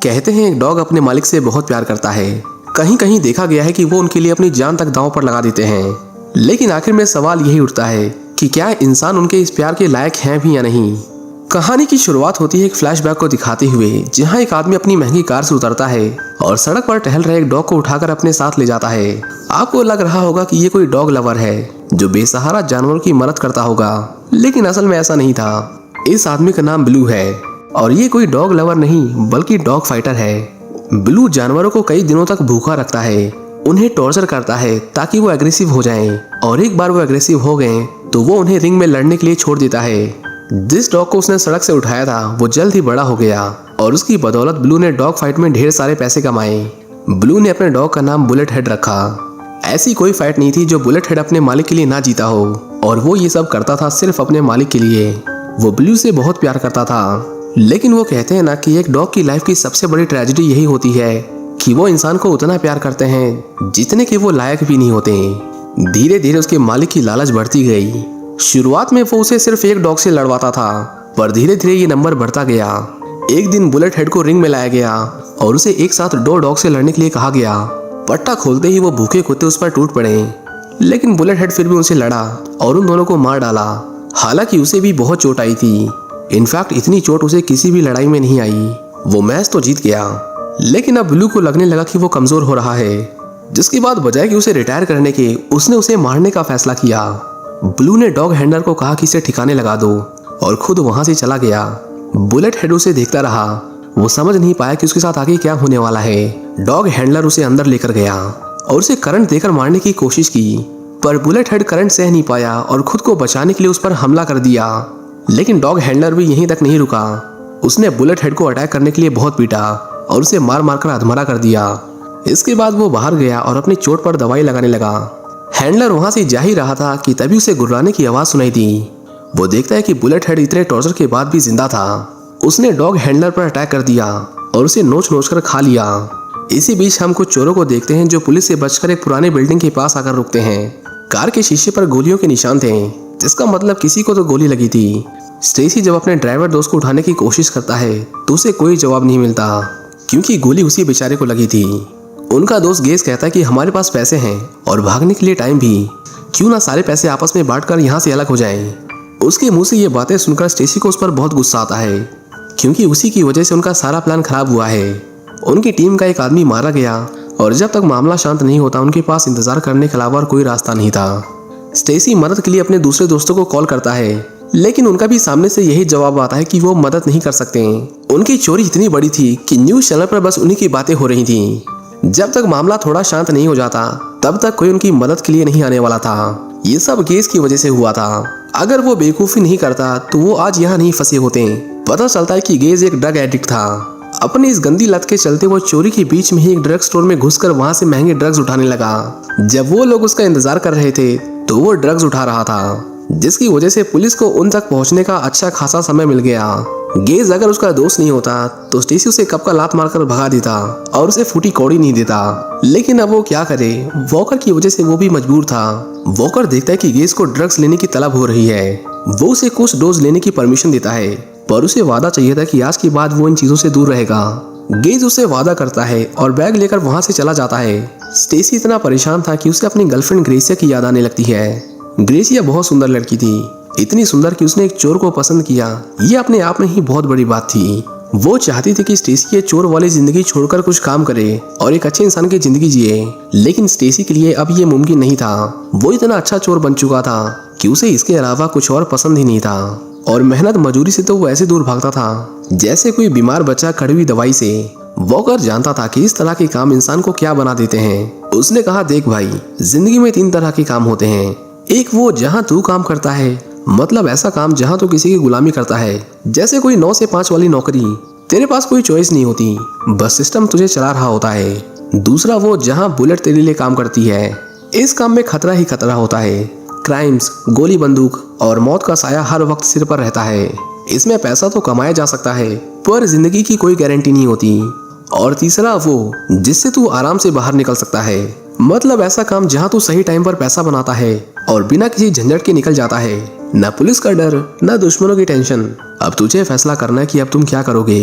कहते हैं एक डॉग अपने मालिक से बहुत प्यार करता है। कहीं कहीं देखा गया है कि वो उनके लिए अपनी जान तक दांव पर लगा देते हैं। लेकिन आखिर में सवाल यही उठता है कि क्या इंसान उनके इस प्यार के लायक हैं भी या नहीं। कहानी की शुरुआत होती है एक फ्लैशबैक को दिखाते हुए, जहां एक आदमी अपनी महंगी कार से उतरता है और सड़क पर टहल रहे एक डॉग को उठाकर अपने साथ ले जाता है। आपको लग रहा होगा कि ये कोई डॉग लवर है जो बेसहारा जानवरों की मदद करता होगा, लेकिन असल में ऐसा नहीं था। इस आदमी का नाम ब्लू है और ये कोई डॉग लवर नहीं बल्कि डॉग फाइटर है। ब्लू जानवरों को कई दिनों तक भूखा रखता है, उन्हें टॉर्चर करता है ताकि वो एग्रेसिव हो जाएं, और एक बार वो एग्रेसिव हो गए तो वो उन्हें रिंग में लड़ने के लिए छोड़ देता है। जिस डॉग को उसने सड़क से उठाया था वो जल्द ही बड़ा हो गया और उसकी बदौलत ब्लू ने डॉग फाइट में ढेर सारे पैसे कमाए। ब्लू ने अपने डॉग का नाम बुलेट हेड रखा। ऐसी कोई फाइट नहीं थी जो बुलेट हेड अपने मालिक के लिए ना जीता हो, और वो ये सब करता था सिर्फ अपने मालिक के लिए। वो ब्लू से बहुत प्यार करता था, लेकिन वो कहते हैं ना कि एक डॉग की लाइफ की सबसे बड़ी ट्रेजेडी यही होती है कि वो इंसान को उतना प्यार करते हैं जितने के वो लायक भी नहीं होते। धीरे धीरे उसके मालिक की लालच बढ़ती गई। शुरुआत में वो उसे सिर्फ एक डॉग से लड़वाता था, पर धीरे धीरे ये नंबर बढ़ता गया। एक दिन बुलेट हेड को रिंग में लाया गया और उसे एक साथ 2 डॉग से लड़ने के लिए कहा गया। पट्टा खोलते ही वो भूखे कुत्ते उस पर टूट पड़े, लेकिन बुलेट हेड फिर भी उनसे लड़ा और उन दोनों को मार डाला। हालांकि उसे भी बहुत चोट आई थी। इनफैक्ट इतनी चोट उसे किसी भी लड़ाई में नहीं आई। वो मैच तो जीत गया, लेकिन अब ब्लू को लगने लगा कि वो कमजोर हो रहा है, जिसके बाद बजाय कि उसे रिटायर करने के उसने उसे मारने का फैसला किया। ब्लू ने डॉग हैंडलर को कहा कि इसे ठिकाने लगा दो और खुद वहां से चला गया। बुलेट हेड उसे देखता रहा। वो समझ नहीं पाया कि उसके साथ आगे क्या होने वाला है। डॉग हैंडलर उसे अंदर लेकर गया और उसे करंट देकर मारने की कोशिश की, पर बुलेट हेड करंट सह नहीं पाया और खुद को बचाने के लिए उस पर हमला कर दिया। लेकिन डॉग हैंडलर भी यहीं तक नहीं रुका। उसने बुलेट हेड को अटैक करने के लिए बहुत पीटा और उसे मार मारकर अधमरा कर दिया। इसके बाद वो बाहर गया और अपनी चोट पर दवाई लगाने लगा। हैंडलर वहां से जा ही रहा था कि तभी उसे गुर्राने की आवाज सुनाई दी। वो देखता है कि बुलेट हेड इतने टॉर्चर के बाद भी जिंदा था। उसने डॉग हैंडलर पर अटैक कर दिया और उसे नोच नोच कर खा लिया। इसी बीच हम कुछ चोरों को देखते हैं जो पुलिस से बचकर एक पुराने बिल्डिंग के पास आकर रुकते हैं। कार के शीशे पर गोलियों के निशान थे, जिसका मतलब किसी को तो गोली लगी थी। स्टेसी जब अपने ड्राइवर दोस्त को उठाने की कोशिश करता है तो उसे कोई जवाब नहीं मिलता, क्योंकि गोली उसी बेचारे को लगी थी। उनका दोस्त गेज कहता है कि हमारे पास पैसे हैं और भागने के लिए टाइम भी, क्यों ना सारे पैसे आपस में बांटकर यहाँ से अलग हो जाएं। उसके मुंह से ये बातें सुनकर स्टेसी को उस पर बहुत गुस्सा आता है, क्योंकि उसी की वजह से उनका सारा प्लान खराब हुआ है। उनकी टीम का एक आदमी मारा गया और जब तक मामला शांत नहीं होता उनके पास इंतजार करने के अलावा और कोई रास्ता नहीं था। स्टेसी मदद के लिए अपने दूसरे दोस्तों को कॉल करता है, लेकिन उनका भी सामने से यही जवाब आता है कि वो मदद नहीं कर सकते। उनकी चोरी इतनी बड़ी थी कि न्यूज चैनल पर बस उन्हीं की बातें हो रही थी। जब तक मामला थोड़ा शांत नहीं हो जाता तब तक कोई उनकी मदद के लिए नहीं आने वाला था। ये सब गेज की वजह से हुआ था। अगर वो बेवकूफी नहीं करता तो वो आज यहाँ नहीं फंसे होते। पता चलता है कि गेज एक ड्रग एडिक्ट था। अपनी इस गंदी लत के चलते वो चोरी के बीच में ही एक ड्रग स्टोर में घुसकर वहां से महंगे ड्रग्स उठाने लगा। जब वो लोग उसका इंतजार कर रहे थे तो वो ड्रग्स उठा रहा था, जिसकी वजह से पुलिस को उन तक पहुंचने का अच्छा खासा समय मिल गया। गेज अगर उसका दोस्त नहीं होता तो स्टेसी उसे कप का लात मारकर भगा देता और उसे फूटी कौड़ी नहीं देता। लेकिन अब वो क्या करे, वॉकर की वजह से वो भी मजबूर था। वॉकर देखता है कि गेज को ड्रग्स लेने की तलब हो रही है। वो उसे कुछ डोज लेने की परमिशन देता है, पर उसे वादा चाहिए था कि आज के बाद वो इन चीजों से दूर रहेगा। गेज उसे वादा करता है और बैग लेकर वहां से चला जाता है। स्टेसी इतना परेशान था कि उसे अपनी गर्लफ्रेंड ग्रेसिया की याद आने लगती है। ग्रेसिया बहुत सुंदर लड़की थी, इतनी सुंदर कि उसने एक चोर को पसंद किया। ये अपने आप में ही बहुत बड़ी बात थी। वो चाहती थी कि स्टेसी ये चोर वाली जिंदगी छोड़कर कुछ काम करे और एक अच्छे इंसान की जिंदगी जिए, लेकिन स्टेसी के लिए अब ये मुमकिन नहीं था। वो इतना अच्छा चोर बन चुका था कि उसे इसके अलावा कुछ और पसंद ही नहीं था, और मेहनत मजदूरी से तो वो ऐसे दूर भागता था जैसे कोई बीमार बच्चा कड़वी दवाई से। वॉकर जानता था कि इस तरह के काम इंसान को क्या बना देते हैं। उसने कहा, देख भाई, जिंदगी में 3 तरह के काम होते हैं। एक वो जहाँ तू काम करता है, मतलब ऐसा काम जहाँ तू किसी की गुलामी करता है, जैसे कोई 9 से 5 वाली नौकरी। तेरे पास कोई चॉइस नहीं होती, बस सिस्टम तुझे चला रहा होता है। दूसरा वो जहाँ बुलेट तेरे लिए काम करती है। इस काम में खतरा ही खतरा होता है। क्राइम्स, गोली बंदूक और मौत का साया हर वक्त सिर पर रहता है। इसमें पैसा तो कमाया जा सकता है, पर जिंदगी की कोई गारंटी नहीं होती। और तीसरा वो जिससे तू आराम से बाहर निकल सकता है, मतलब ऐसा काम जहाँ तू सही टाइम पर पैसा बनाता है और बिना किसी झंझट के निकल जाता है। न पुलिस का डर, न दुश्मनों की टेंशन। अब तुझे फैसला करना है कि अब तुम क्या करोगे।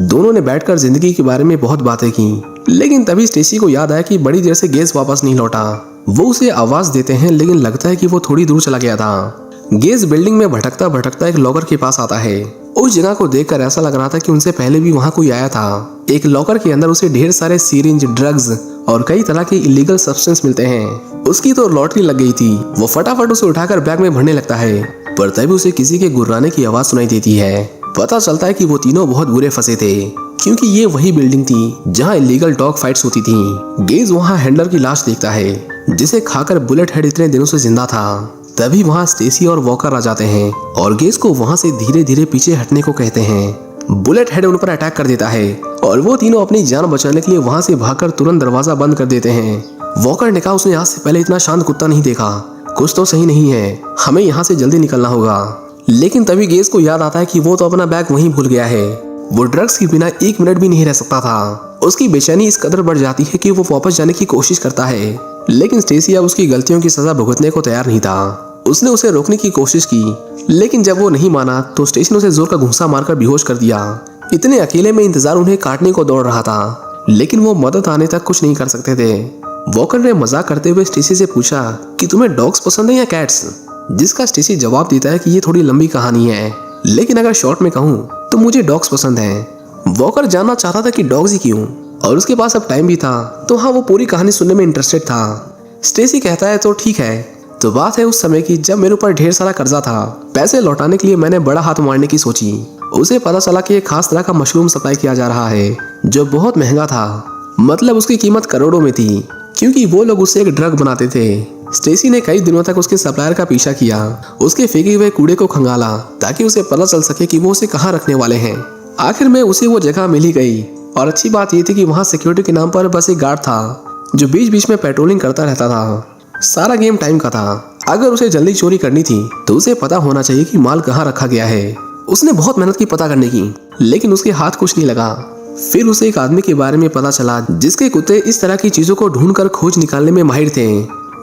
दोनों ने बैठकर जिंदगी के बारे में बहुत बातें की। लेकिन तभी स्टेसी को याद आया कि बड़ी देर से गेज वापस नहीं लौटा। वो उसे आवाज देते हैं लेकिन लगता है कि वो थोड़ी दूर चला गया था। गेज बिल्डिंग में भटकता भटकता एक लॉकर के पास आता है। उस जगह को देखकर ऐसा लग रहा था कि उनसे पहले भी वहाँ कोई आया था। एक लॉकर के अंदर उसे ढेर सारे सीरिंज, ड्रग्स और कई तरह के इलीगल सब्सटेंस मिलते हैं। उसकी तो लॉटरी लग गई थी। वो फटाफट उसे उठाकर बैग में भरने लगता है, पर तभी उसे किसी के गुर्राने की आवाज सुनाई देती है। पता चलता है कि वो तीनों बहुत बुरे फंसे थे, क्योंकि ये वही बिल्डिंग थी जहाँ इलीगल डॉग फाइट्स होती थी। गेज वहाँ हैंडलर की लाश देखता है, जिसे खाकर बुलेट हेड इतने दिनों से जिंदा था। तभी वहाँ स्टेसी और वॉकर आ जाते हैं और गेज को वहाँ से धीरे धीरे पीछे हटने को कहते हैं। बुलेट हेड उन पर अटैक कर देता है और वो तीनों अपनी जान बचाने के लिए वहाँ से भागकर तुरंत दरवाजा बंद कर देते हैं। वॉकर ने कहा उसने आज से पहले इतना शांत कुत्ता नहीं देखा, कुछ तो सही नहीं है, हमें यहाँ से जल्दी निकलना होगा। लेकिन तभी गेज को याद आता है कि वो तो अपना बैग वहीं भूल गया है। वो ड्रग्स के बिना 1 मिनट भी नहीं रह सकता था। उसकी बेचैनी इस कदर बढ़ जाती है कि वो वापस जाने की कोशिश करता है, लेकिन स्टेसी अब उसकी गलतियों की सजा भुगतने को तैयार नहीं था। उसने उसे रोकने की कोशिश की, लेकिन जब वो नहीं माना तो स्टेसी ने उसे जोर का घूंसा मारकर बेहोश कर दिया। इतने अकेले में इंतजार उन्हें काटने को दौड़ रहा था, लेकिन वो मदद आने तक कुछ नहीं कर सकते थे। वॉकर ने मजाक करते हुए स्टेसी से पूछा कि तुम्हें डॉग्स पसंद है या कैट्स, जिसका स्टेसी जवाब देता है कि ये थोड़ी लंबी कहानी है, लेकिन अगर शॉर्ट में कहूँ तो मुझे डॉग्स पसंद हैं। वॉकर जानना चाहता था कि डॉग्स ही क्यों, और उसके पास अब टाइम भी था, तो हाँ, वो पूरी कहानी सुनने में इंटरेस्टेड था। स्टेसी कहता है तो ठीक है, तो बात है उस समय की जब मेरे ऊपर ढेर सारा कर्जा था। पैसे लौटाने के लिए मैंने बड़ा हाथ मारने की सोची। उसे पता चला कि एक खास तरह का मशरूम सप्लाई किया जा रहा है जो बहुत महंगा था, मतलब उसकी कीमत करोड़ों में थी, क्योंकि वो लोग उससे एक ड्रग बनाते थे। स्टेसी ने कई दिनों तक उसके सप्लायर का पीछा किया, उसके फेंके हुए कूड़े को खंगाला ताकि उसे पता चल सके कि वो उसे कहाँ रखने वाले हैं। आखिर में उसे वो जगह मिल ही गई, और अच्छी बात ये थी कि वहाँ सिक्योरिटी के नाम पर बस एक गार्ड था जो बीच बीच में पेट्रोलिंग करता रहता था। सारा गेम टाइम का था। अगर उसे जल्दी चोरी करनी थी तो उसे पता होना चाहिए कि माल कहाँ रखा गया है। उसने बहुत मेहनत की पता करने की, लेकिन उसके हाथ कुछ नहीं लगा। फिर उसे एक आदमी के बारे में पता चला जिसके कुत्ते इस तरह की चीजों को ढूंढकर खोज निकालने में माहिर थे।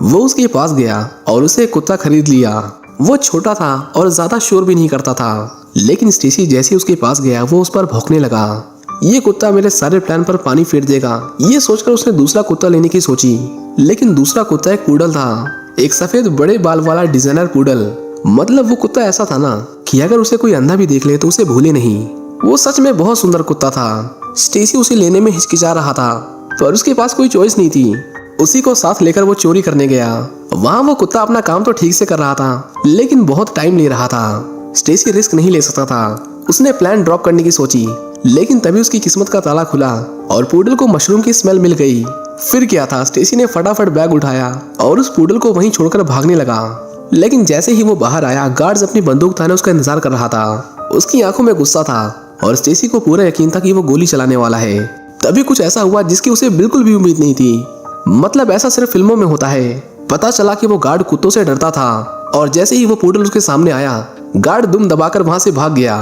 वो उसके पास गया और उसे एक कुत्ता खरीद लिया। वो छोटा था और ज्यादा शोर भी नहीं करता था, लेकिन स्टेसी जैसे उसके पास गया वो उस पर भौंकने लगा। ये कुत्ता मेरे सारे प्लान पर पानी फेर देगा, ये सोचकर उसने दूसरा कुत्ता लेने की सोची। लेकिन दूसरा कुत्ता एक पूडल था, एक सफेद बड़े बाल वाला डिजाइनर पूडल। मतलब वो कुत्ता ऐसा था ना कि अगर उसे कोई अंधा भी देख ले तो उसे भूले नहीं। वो सच में बहुत सुंदर कुत्ता था। स्टेसी उसे लेने में हिचकिचा रहा था, पर उसके पास कोई चॉइस नहीं थी। उसी को साथ लेकर वो चोरी करने गया। वहाँ वो कुत्ता अपना काम तो ठीक से कर रहा था, लेकिन बहुत टाइम ले रहा था। स्टेसी रिस्क नहीं ले सकता था। उसने प्लान ड्रॉप करने की सोची, लेकिन तभी उसकी किस्मत का ताला खुला और पूडल को मशरूम की स्मेल मिल गई। फिर क्या था, स्टेसी ने फटाफट बैग उठाया और उस पूडल को वहीं छोड़कर भागने लगा। लेकिन जैसे ही वो बाहर आया, गार्ड्स अपनी बंदूक थाने उसका इंतजार कर रहा था। उसकी आंखों में गुस्सा था और स्टेसी को पूरा यकीन था कि वो गोली चलाने वाला है। तभी कुछ ऐसा हुआ जिसकी उसे बिल्कुल भी उम्मीद नहीं थी। मतलब ऐसा सिर्फ फिल्मों में होता है। पता चला कि वो गार्ड कुत्तों से डरता था, और जैसे ही वो पूडल उसके सामने आया, गार्ड दुम दबाकर वहां से भाग गया।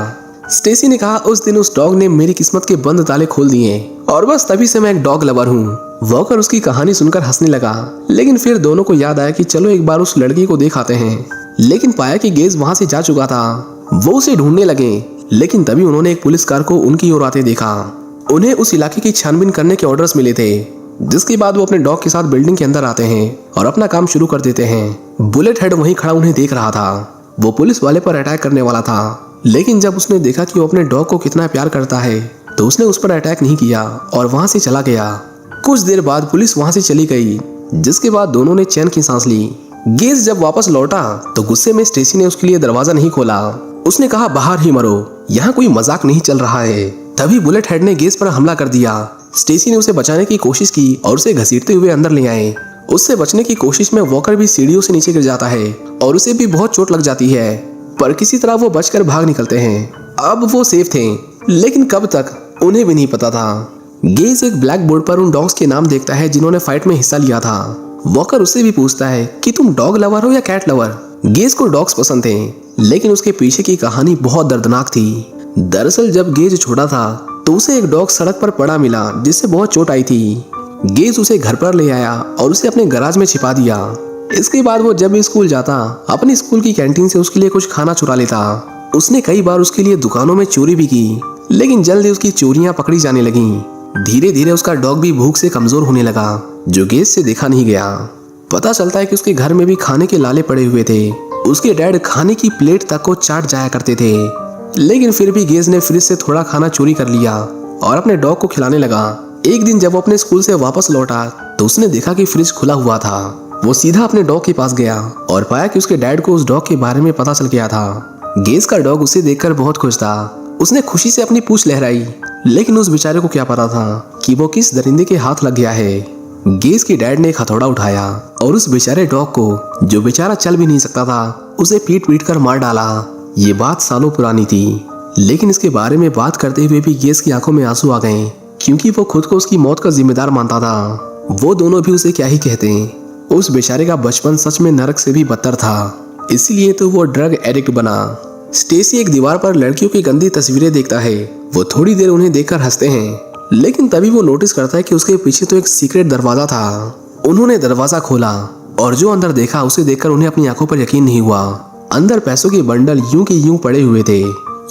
स्टेसी ने कहा, उस दिन उस डॉग ने मेरी किस्मत के बंद ताले खोल दिए, और बस तभी से मैं एक डॉग लवर हूँ। वॉकर उसकी कहानी सुनकर हंसने लगा, लेकिन फिर दोनों को याद आया कि चलो एक बार उस लड़की को देख आते हैं। लेकिन पाया कि गेज वहां से जा चुका था। वो उसे ढूंढने लगे, लेकिन तभी उन्होंने एक पुलिस कार को उनकी ओर आते देखा। उन्हें उस इलाके की छानबीन करने के ऑर्डर्स मिले थे, जिसके बाद वो अपने डॉग के साथ बिल्डिंग के अंदर आते हैं और अपना काम शुरू कर देते हैं। बुलेट हेड वहीं खड़ा उन्हें देख रहा था। वो पुलिस वाले पर अटैक करने वाला था, लेकिन जब उसने देखा कि वो अपने डॉग को कितना प्यार करता है, तो उसने उस पर अटैक नहीं किया और वहां से चला गया। कुछ देर बाद पुलिस वहां से चली गई, जिसके बाद दोनों ने चैन की सांस ली। गेज जब वापस लौटा तो गुस्से में स्टेसी ने उसके लिए दरवाजा नहीं खोला। उसने कहा, बाहर ही मरो, यहाँ कोई मजाक नहीं चल रहा है। तभी बुलेट हेड ने गेज पर हमला कर दिया। स्टेसी ने उसे बचाने की कोशिश की और उसे घसीटते हुए अंदर ले आए। उससे बचने की कोशिश में वॉकर भी सीढ़ियों से नीचे गिर जाता है और उसे भी बहुत चोट लग जाती है, पर किसी तरह वो बचकर भाग निकलते हैं। अब वो सेफ थे, लेकिन कब तक उन्हें भी नहीं पता था। गेज एक ब्लैक बोर्ड पर उन डॉग्स के नाम देखता है जिन्होंने फाइट में हिस्सा लिया था। वॉकर उससे भी पूछता है कि तुम डॉग लवर हो या कैट लवर। गेज को डॉग्स पसंद थे, लेकिन उसके पीछे की कहानी बहुत दर्दनाक थी। दरअसल जब गेज छोटा था तो उसे एक डॉग सड़क पर पड़ा मिला जिससे बहुत चोट आई थी। गेज उसे घर पर ले आया और उसे अपने गैराज में छिपा दिया। इसके बाद वो जब भी स्कूल जाता, अपनी स्कूल की कैंटीन से उसके लिए कुछ खाना चुरा लेता। उसने कई बार उसके लिए दुकानों में चोरी भी की, लेकिन जल्दी उसकी चोरियां पकड़ी जाने लगीं। धीरे धीरे उसका डॉग भी भूख से कमजोर होने लगा, जो गेज से देखा नहीं गया। पता चलता है कि उसके घर में भी खाने के लाले पड़े हुए थे। उसके डैड खाने की प्लेट तक को चाट जाया करते थे, लेकिन फिर भी गेज ने फ्रिज से थोड़ा खाना चोरी कर लिया और अपने डॉग को खिलाने लगा। एक दिन जब वो अपने स्कूल से वापस लौटा तो उसने देखा कि फ्रिज खुला हुआ था। वो सीधा अपने डॉग के पास गया और पाया कि उसके डैड को उस डॉग के बारे में पता चल गया था। गेज का डॉग उसे देखकर बहुत खुश था। उसने खुशी से अपनी पूंछ लहराई, लेकिन उस बेचारे को क्या पता था कि वो किस दरिंदे के हाथ लग गया है। गेज के डैड ने एक हथौड़ा उठाया और उस बेचारे डॉग को, जो बेचारा चल भी नहीं सकता था, उसे पीट पीट कर मार डाला। ये बात सालों पुरानी थी, लेकिन इसके बारे में बात करते हुए भी गेज की आंखों में आंसू आ गए, क्योंकि वो खुद को उसकी मौत का जिम्मेदार मानता था। वो दोनों भी उसे क्या ही कहते। उस बेचारे का बचपन सच में नरक से भी बदतर था, इसलिए तो वो ड्रग एडिक्ट बना। स्टेसी एक दीवार पर लड़कियों की गंदी तस्वीरें देखता है। वो थोड़ी देर उन्हें देखकर हंसते हैं, लेकिन तभी वो नोटिस करता है कि उसके पीछे तो एक सीक्रेट दरवाजा था। उन्होंने दरवाजा खोला और जो अंदर देखा उसे देखकर उन्हें अपनी आंखों पर यकीन नहीं हुआ। अंदर पैसों के बंडल यूं के यूं पड़े हुए थे।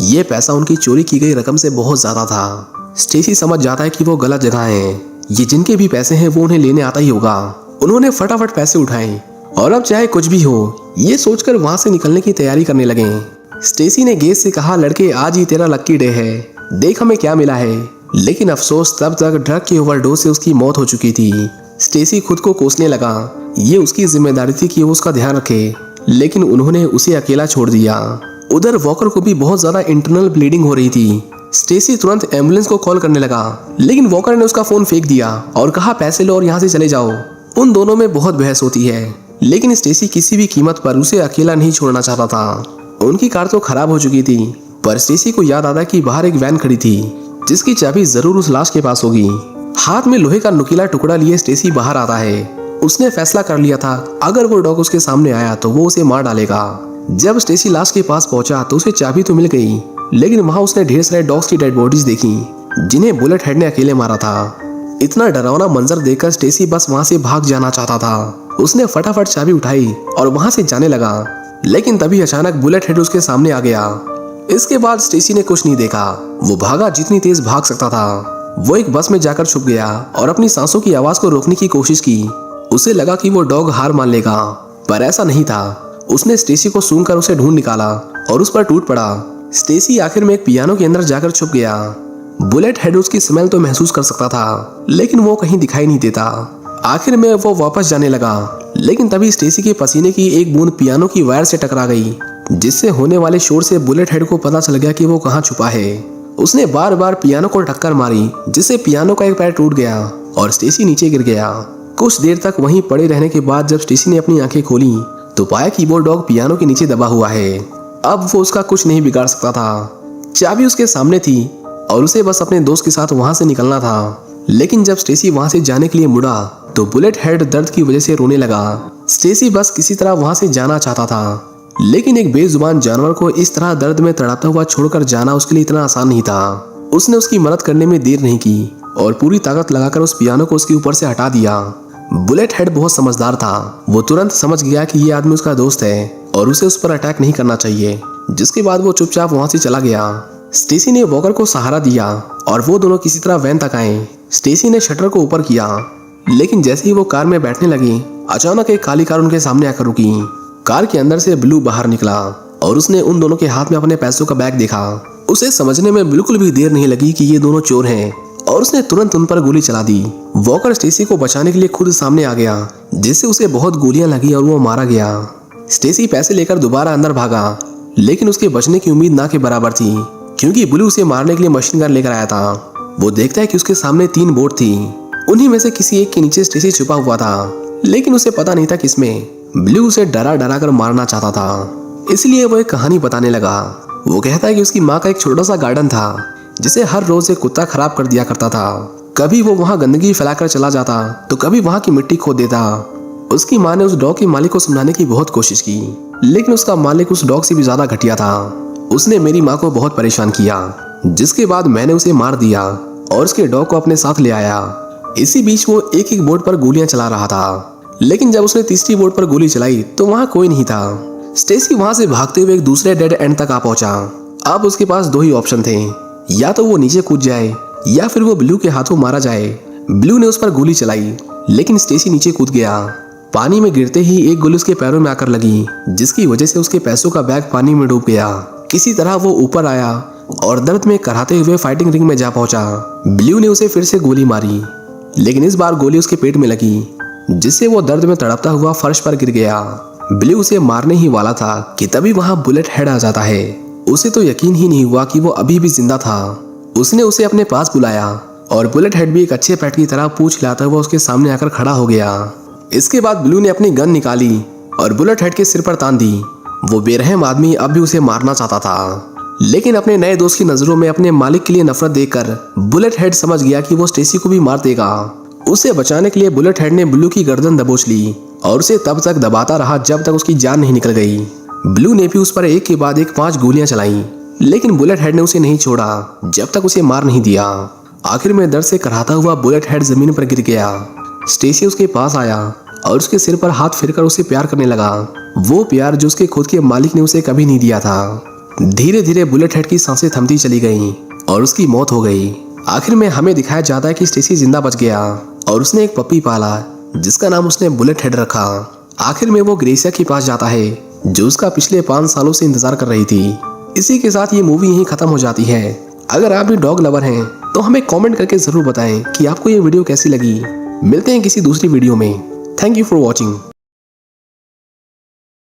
ये पैसा उनकी चोरी की गई रकम से बहुत ज्यादा था। स्टेसी समझ जाता है कि वो गलत जगह है। ये जिनके भी पैसे हैं वो उन्हें लेने आता ही होगा। उन्होंने फटाफट पैसे उठाए और अब चाहे कुछ भी हो, ये सोचकर वहां से निकलने की तैयारी करने लगे। स्टेसी ने गेज से कहा, लड़के आज ही तेरा लक्की डे है, देख हमें क्या मिला है। लेकिन अफसोस तब तक ड्रग की ओवरडोज से उसकी मौत हो चुकी थी। स्टेसी खुद को कोसने लगा। ये उसकी जिम्मेदारी थी कि वो उसका ध्यान रखे, लेकिन उन्होंने उसे अकेला छोड़ दिया। उधर वॉकर को भी बहुत ज्यादा इंटरनल ब्लीडिंग हो रही थी। स्टेसी तुरंत एम्बुलेंस को कॉल करने लगा, लेकिन वॉकर ने उसका फोन फेंक दिया और कहा पैसे लो और यहाँ से चले जाओ। उन दोनों में बहुत बहस होती है, लेकिन स्टेसी किसी भी कीमत पर उसे अकेला नहीं छोड़ना चाहता था। उनकी कार तो खराब हो चुकी थी, पर स्टेसी को याद आता कि बाहर एक वैन खड़ी थी जिसकी चाबी जरूर उस लाश के पास होगी। हाथ में लोहे का नुकीला टुकड़ा लिए स्टेसी बाहर आता है। उसने फैसला कर लिया था अगर वो डॉग उसके सामने आया तो वो उसे मार डालेगा। जब स्टेसी लाश के पास पहुंचा तो उसे चाबी तो मिल गई, लेकिन वहां उसने ढेर सारे डॉग्स की डेड बॉडीज देखी जिन्हें बुलेट हेड ने अकेले मारा था। इतना डरावना मंजर देखकर स्टेसी बस वहां से भाग जाना चाहता था। उसने फटाफट चाबी उठाई और वहां से जाने लगा, लेकिन तभी अचानक बुलेट हेड उसके सामने आ गया। इसके बाद स्टेसी ने कुछ नहीं देखा। वो भागा जितनी तेज भाग सकता था। वो एक बस में जाकर छुप गया और अपनी सांसों की आवाज को रोकने की कोशिश की। उसे लगा कि वो डॉग हार मान लेगा, पर ऐसा नहीं था। उसने स्टेसी को सूंघकर उसे ढूंढ निकाला और उस पर टूट पड़ा। स्टेसी आखिर में एक पियानो के अंदर जाकर छुप गया। बुलेट हेड उसकी स्मेल तो महसूस कर सकता था, लेकिन वो कहीं दिखाई नहीं देता। आखिर में वो वापस जाने लगा, लेकिन तभी स्टेसी के पसीने की एक बूंद पियानो की वायर से टकरा गई, जिससे होने वाले शोर से बुलेट हेड को पता चल गया कि वो कहाँ छुपा है। उसने बार बार पियानो को टक्कर मारी, जिससे पियानो का एक पैर टूट गया और स्टेसी नीचे गिर गया। कुछ देर तक वहीं पड़े रहने के बाद जब स्टेसी ने अपनी आंखें खोली तो पाया कि वो डॉग पियानो के नीचे दबा हुआ है। अब वो उसका कुछ नहीं बिगाड़ सकता था। चाबी उसके सामने थी और उसे बस अपने दोस्त के साथ वहां से निकलना था। लेकिन जब स्टेसी वहां से जाने के लिए मुड़ा तो बुलेट हेड दर्द की वजह से रोने लगा। स्टेसी बस किसी तरह वहां से जाना चाहता था, लेकिन एक बेजुबान जानवर को इस तरह दर्द में तड़पता हुआ छोड़कर जाना उसके लिए इतना आसान नहीं था। उसने उसकी मदद करने में देर नहीं की और पूरी ताकत लगाकर उस पियानो को उसके ऊपर से हटा दिया। बुलेट हेड बहुत समझदार था। वो तुरंत समझ गया कि ये आदमी उसका दोस्त है और उसे उस पर अटैक नहीं करना चाहिए, जिसके बाद वो चुपचाप वहां से चला गया। स्टेसी ने वॉकर को सहारा दिया और वो दोनों किसी तरह वैन तक आए। स्टेसी ने शटर को ऊपर किया, लेकिन जैसे ही वो कार में बैठने लगी अचानक एक काली कार उनके सामने आकर रुकी। कार के अंदर से ब्लू बाहर निकला और उसने उन दोनों के हाथ में अपने पैसों का बैग देखा। उसे समझने में बिल्कुल भी देर नहीं लगी कि ये दोनों चोर हैं और उसने तुरंत उन पर गोली चला दी। वॉकर स्टेसी को बचाने के लिए खुद सामने आ गया, जिससे उसे बहुत गोलियां लगी और वो मारा गया। स्टेसी पैसे लेकर दोबारा अंदर भागा, लेकिन उसके बचने की उम्मीद ना के बराबर थी, क्योंकि ब्लू उसे मारने के लिए मशीन गन लेकर आया था। वो देखता है कि उसके सामने 3 बोट थी। उन्हीं में से किसी एक के नीचे स्टेसी छुपा हुआ था, लेकिन उसे पता नहीं था किसमें। ब्लू उसे डरा डरा कर मारना चाहता था, इसलिए वो एक कहानी बताने लगा। वो कहता है कि उसकी माँ का एक छोटा सा गार्डन था, जिसे हर रोज एक कुत्ता खराब कर दिया करता था। कभी वो वहाँ गंदगी फैलाकर चला जाता तो कभी वहाँ की मिट्टी खोद देता। उसकी माँ ने उस डॉग के मालिक को समझाने की बहुत कोशिश की, लेकिन उसका मालिक उस डॉग से भी ज्यादा घटिया था। उसने मेरी माँ को बहुत परेशान किया, जिसके बाद मैंने उसे मार दिया और उसके डॉग को अपने साथ ले आया। इसी बीच वो एक एक बोर्ड पर गोलियां चला रहा था, लेकिन जब उसने तीसरी बोर्ड पर गोली चलाई तो वहां कोई नहीं था। स्टेसी वहां से भागते हुए एक दूसरे डेड एंड तक आ पहुंचा। अब उसके पास दो ही ऑप्शन थे, या तो वो नीचे कूद जाए या फिर वो ब्लू के हाथों मारा जाए। ब्लू ने उस पर गोली चलाई, लेकिन स्टेसी नीचे कूद गया। पानी में गिरते ही एक गोली उसके पैरों में आकर लगी, जिसकी वजह से उसके पैसों का बैग पानी में डूब गया। किसी तरह वो ऊपर आया और दर्द में कराहते हुए फाइटिंग रिंग में जा पहुंचा। ब्लू ने उसे फिर से गोली मारी, लेकिन इस बार गोली उसके पेट में लगी, जिससे वो दर्द में तड़पता हुआ फर्श पर गिर गया। ब्लू उसे मारने ही वाला था कि तभी वहां बुलेट हेड आ जाता है। उसे तो यकीन ही नहीं हुआ कि वो अभी भी जिंदा था। उसने उसे अपने पास बुलाया और बुलेट हेड भी एक अच्छे पेट की तरह पूंछ हिलाता हुआ उसके सामने आकर खड़ा हो गया। इसके बाद ब्लू ने अपनी गन निकाली और बुलेट हेड के सिर पर तान दी। वो बेरहम आदमी अब भी उसे मारना चाहता था, लेकिन अपने नए दोस्त की नजरों में अपने मालिक के लिए नफरत देखकर बुलेट हेड समझ गया कि वो स्टेसी को भी मार देगा। उसे बचाने के लिए बुलेट हेड ने ब्लू की गर्दन दबोच ली और उसे तब तक दबाता रहा जब तक उसकी जान नहीं निकल गई। ब्लू ने भी उस पर एक के बाद एक 5 गोलियां चलाई, लेकिन बुलेट हेड ने उसे नहीं छोड़ा जब तक उसे मार नहीं दिया। आखिर में दर्द से कराहता हुआ बुलेट हेड जमीन पर गिर गया। स्टेसी उसके पास आया और उसके सिर पर हाथ फेरकर उसे प्यार करने लगा, वो प्यार जो उसके खुद के मालिक ने उसे कभी नहीं दिया था। धीरे धीरे बुलेट हेड की सांसें थमती चली गईं और उसकी मौत हो गई। आखिर में हमें दिखाया जाता है कि स्टेसी जिंदा बच गया और उसने एक पप्पी पाला जिसका नाम उसने बुलेट हेड रखा। आखिर में वो ग्रेसिया के पास जाता है जो उसका पिछले 5 सालों से इंतजार कर रही थी। इसी के साथ ये मूवी यहीं खत्म हो जाती है। अगर आप भी डॉग लवर हैं तो हमें कमेंट करके जरूर बताएं कि आपको ये वीडियो कैसी लगी। मिलते हैं किसी दूसरी वीडियो में। Thank you for watching.